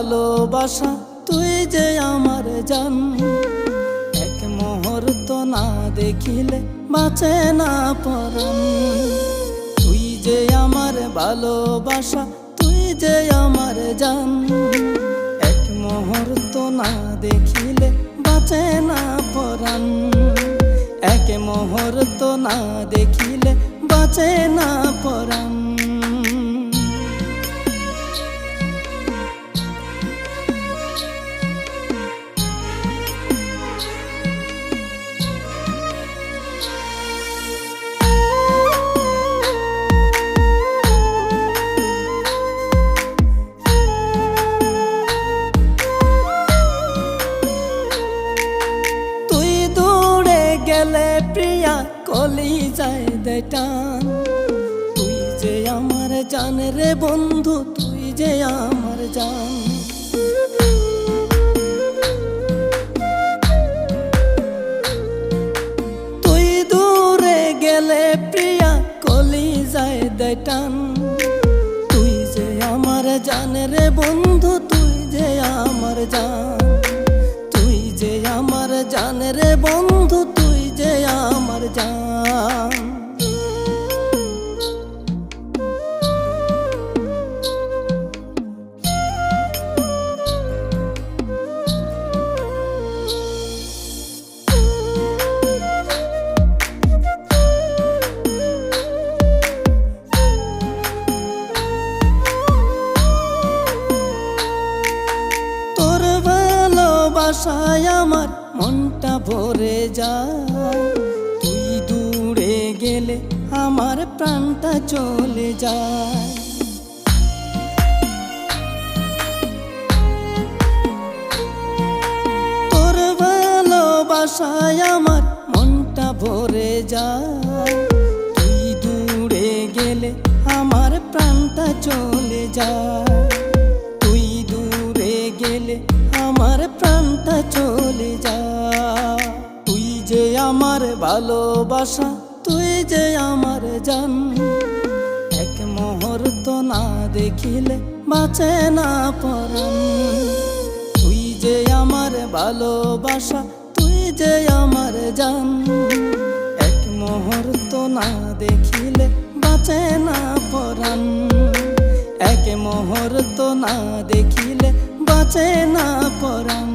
ভালোবাসা তুই যে আমার জান। এক মুহূর্ত না দেখিলে বাঁচে না পরাণ। তুই যে আমার ভালোবাসা তুই যে আমার জান। এক মুহূর্ত না দেখিলে বাঁচে না পরাণ। এক মুহূর্ত না দেখিলে বাঁচে না পরাণ। গেলে প্রিয়া কলিজায় দেয় টান। তুই যে আমার জান রে বন্ধু, তুই যে আমার জান। তুই দূরে গেলে প্রিয়া কলিজায় দেয় টান। তুই যে আমার জান রে বন্ধু, তুই যে আমার জান। তুই যে আমার জান রে বন্ধু, তুই যে আমার জান। তোর ভালোবাসায় আমার মনটা ভরে যায়। তুই দূরে গেলে আমার প্রাণটা চলে যায়। তোর ভালোবাসায় আমার মনটা ভরে যায়। তুই দূরে গেলে আমার প্রাণটা চলে যায়। তুই দূরে গেলে আমার প্রাণটা চলে যায়। তুই যে আমার ভালোবাসা তুই যে আমার জান। এক মুহূর্ত না দেখিলে বাঁচে না পরাণ। তুই যে আমার ভালোবাসা তুই যে আমার জান। এক মুহূর্ত না দেখিলে বাঁচে না পরাণ। এক মুহূর্ত না দেখিলে বাঁচে না পরাণ।